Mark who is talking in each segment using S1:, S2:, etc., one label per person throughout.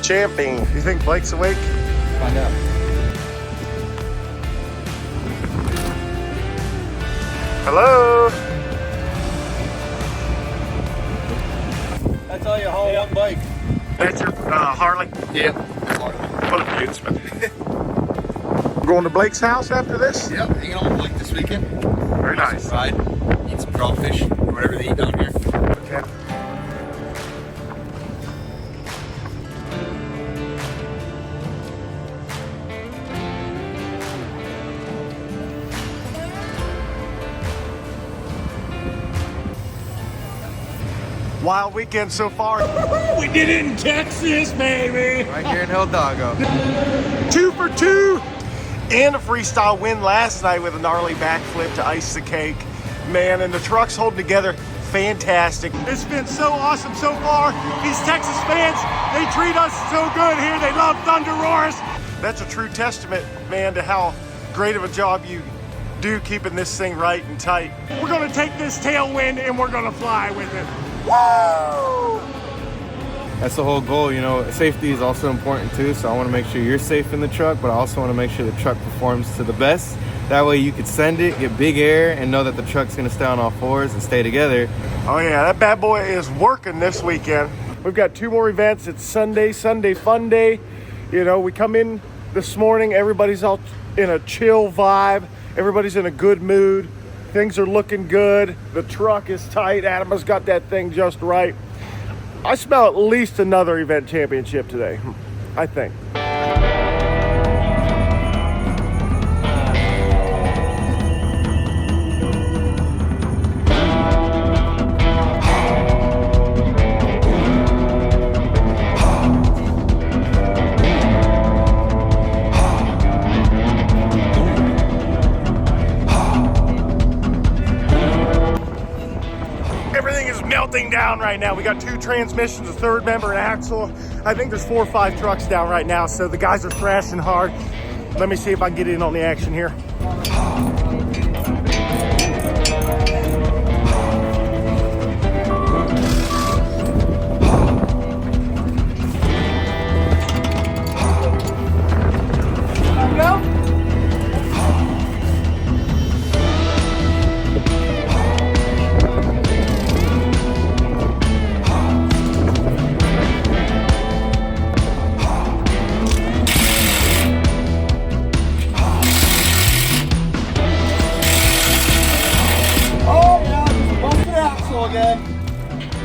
S1: champing. You think Blake's awake?
S2: Find out.
S1: Hello?
S2: That's all you haul one bike.
S1: That's your Harley?
S2: Yeah.
S1: What a beautiful. Going to Blake's house after this?
S2: Yep, hanging out with Blake this weekend.
S1: Very nice.
S2: Ride, eat some crawfish, or whatever they eat down here.
S1: Okay. Wild weekend so far. We did it in Texas, baby.
S2: Right here in Hidalgo.
S1: 2 for 2 and a freestyle win last night with a gnarly backflip to ice the cake. Man, and the truck's holding together fantastic. It's been so awesome so far. These Texas fans, they treat us so good here. They love Thunder Roars. That's a true testament, man, to how great of a job you do keeping this thing right and tight. We're gonna take this tailwind and we're gonna fly with it. Woo!
S3: That's the whole goal, you know. Safety is also important too, so I want to make sure you're safe in the truck, but I also want to make sure the truck performs to the best. That way you could send it, get big air, and know that the truck's going to stay on all fours and stay together.
S1: Oh yeah, that bad boy is working this weekend. We've got 2 more events. It's Sunday fun day. You know, we come in this morning, everybody's all in a chill vibe. Everybody's in a good mood. Things are looking good. The truck is tight. Adam has got that thing just right. I smell at least another event championship today, I think. Melting down right now. We got 2 transmissions, a third member, an axle. I think there's 4 or 5 trucks down right now, so the guys are thrashing hard. Let me see if I can get in on the action here.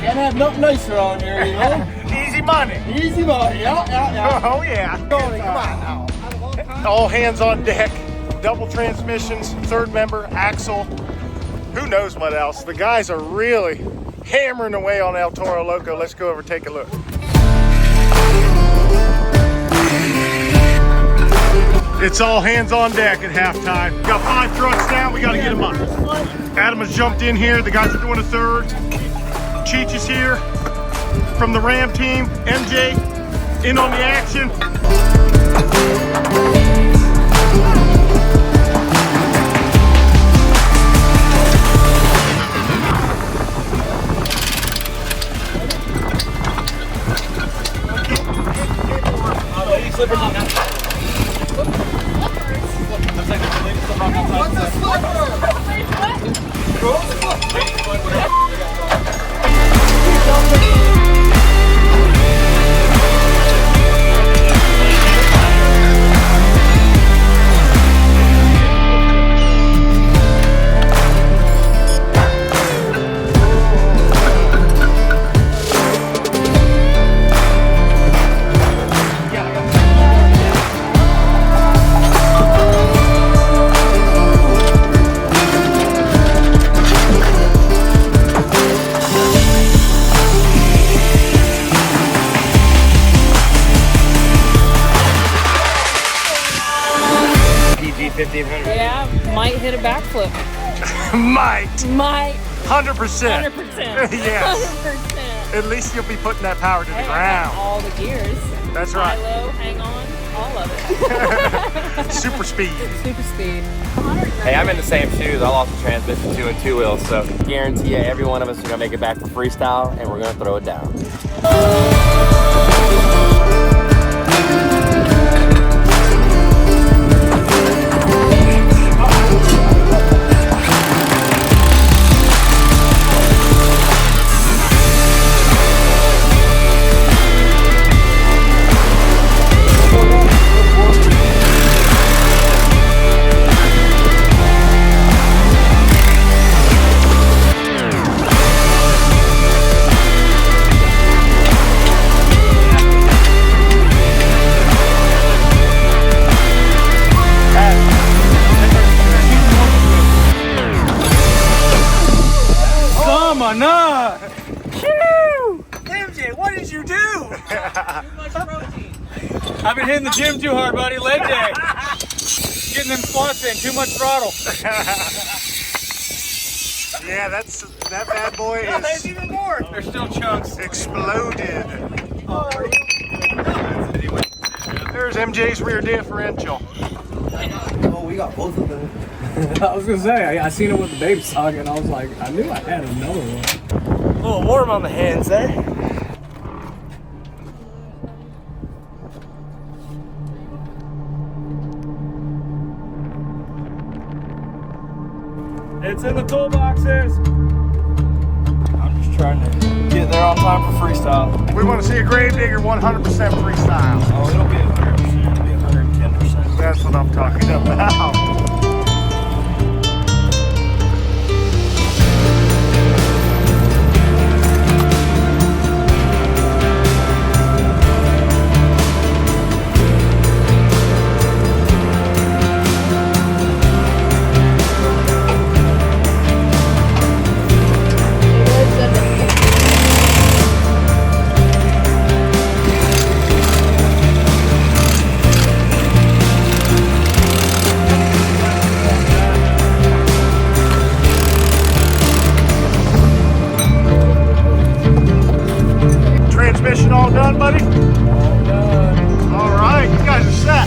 S2: Can't have nothing nicer on here, you know?
S1: Easy money.
S2: Easy money, yeah.
S1: Oh yeah.
S2: Come on now.
S1: All hands on deck. Double transmissions, third member, axle. Who knows what else? The guys are really hammering away on El Toro Loco. Let's go over and take a look. It's all hands on deck at halftime. We got 5 trucks down. We got to get them up. Adam has jumped in here. The guys are doing a third. Cheech is here from the Ram team. MJ in on the action.
S2: What's a slipper?
S4: Yeah, might hit a backflip.
S1: Might. 100%.
S4: 100%.
S1: Yes.
S4: 100%.
S1: At least you'll be putting that power to the
S4: Hey, I
S1: ground.
S4: got all the gears.
S1: That's right.
S4: High, low, hang on, all of it.
S1: Super speed.
S4: Super speed.
S5: Hey, I'm in the same shoes. I lost the transmission to and 2 wheels, so guarantee you every one of us are gonna make it back to freestyle and we're gonna throw it down.
S6: I've been hitting the gym too hard, buddy. Leg day. Getting them squats in. Too much throttle.
S1: Yeah, that bad boy
S6: There's
S1: is
S6: even more. There's still chunks.
S1: exploded. There's MJ's rear differential.
S2: Oh, we got both of them.
S7: I was gonna say, I seen it with the baby sock, and I was like, I knew I had another one.
S5: A little warm on the hands, eh?
S6: It's in the toolboxes. I'm just trying to get there on time for freestyle.
S1: We want to see a grave digger 100% freestyle.
S6: Oh, it'll be 100%. It'll be 110%.
S1: That's what I'm talking about. Transmission all done, buddy? All done. All right, you guys are set.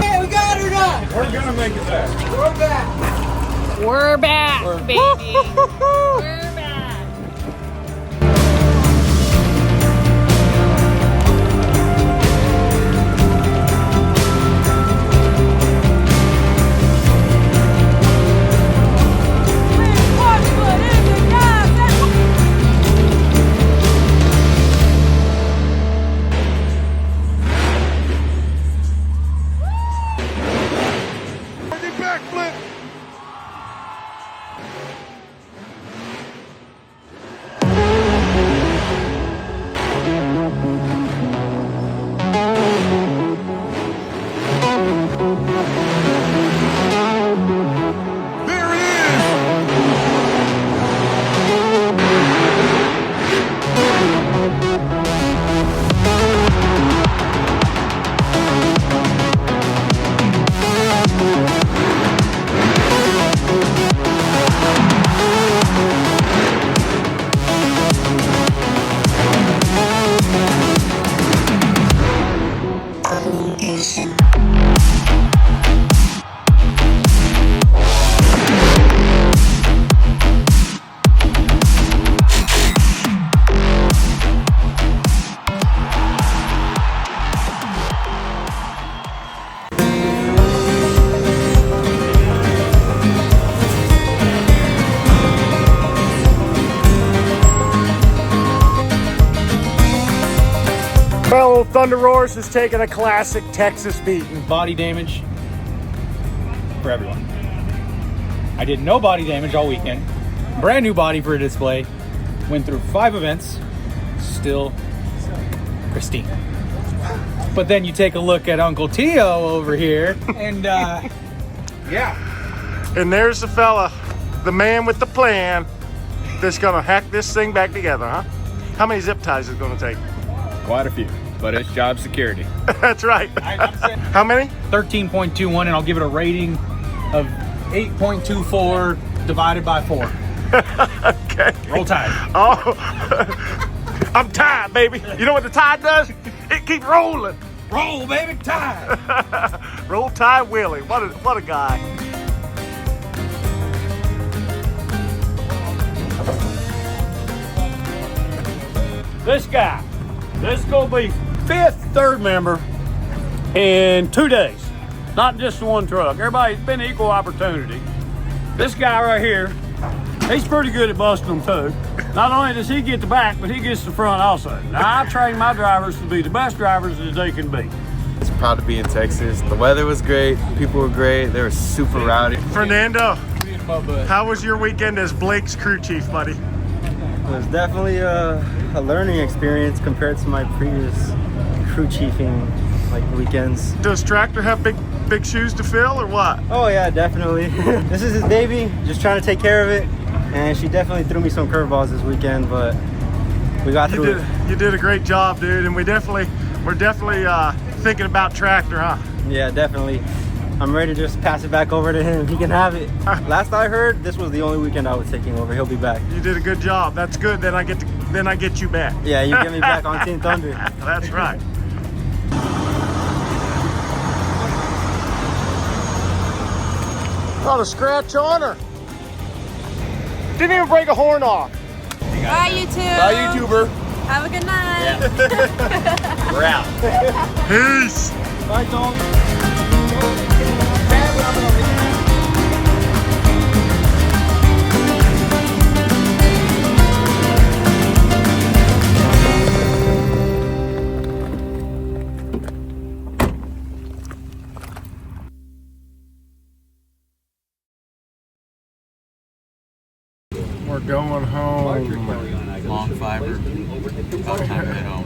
S2: Hey, we got her done.
S6: We're gonna make it back.
S2: We're back.
S4: We're back, baby. We're back.
S1: Backflip. There it is. Well, Thunder Roars has taken a classic Texas beating.
S6: Body damage for everyone. I did no body damage all weekend. Brand new body for a display. Went through 5 events. Still pristine. But then you take a look at Uncle Tio over here, and yeah.
S1: And there's the fella, the man with the plan, that's gonna hack this thing back together, huh? How many zip ties is it gonna take?
S6: Quite a few, but it's job security.
S1: That's right. How many?
S6: 13.21, and I'll give it a rating of 8.24 divided by 4.
S1: Okay.
S6: Roll Tide.
S1: Oh, I'm tied, baby. You know what the tide does? It keeps rolling.
S6: Roll, baby, Tide.
S1: Roll Tide Willie. What a guy.
S8: This guy, this is gonna be 5th third member in 2 days. Not just one truck. Everybody's been equal opportunity. This guy right here, he's pretty good at busting them too. Not only does he get the back, but he gets the front also. Now I train my drivers to be the best drivers that they can be.
S3: Just proud to be in Texas. The weather was great. People were great. They were super rowdy.
S1: Fernando, how was your weekend as Blake's crew chief, buddy?
S9: It was definitely a learning experience compared to my previous crew chiefing weekends.
S1: Does Tractor have big shoes to fill or what?
S9: Oh yeah, definitely. This is his baby, just trying to take care of it. And she definitely threw me some curveballs this weekend, but we got through it.
S1: You did a great job, dude, and we're definitely thinking about Tractor, huh?
S9: Yeah, definitely. I'm ready to just pass it back over to him. He can have it. Last I heard, this was the only weekend I was taking over. He'll be back.
S1: You did a good job. That's good. Then I get you back.
S9: Yeah, you get me back on Team Thunder.
S1: That's right. Not a scratch on her. Didn't even break a horn off.
S4: Bye, YouTube.
S5: Bye, YouTuber.
S4: Have a good night.
S5: We're out.
S1: Peace.
S9: Bye, Tom.
S1: We're going home.
S10: Long fiber. About time to head home.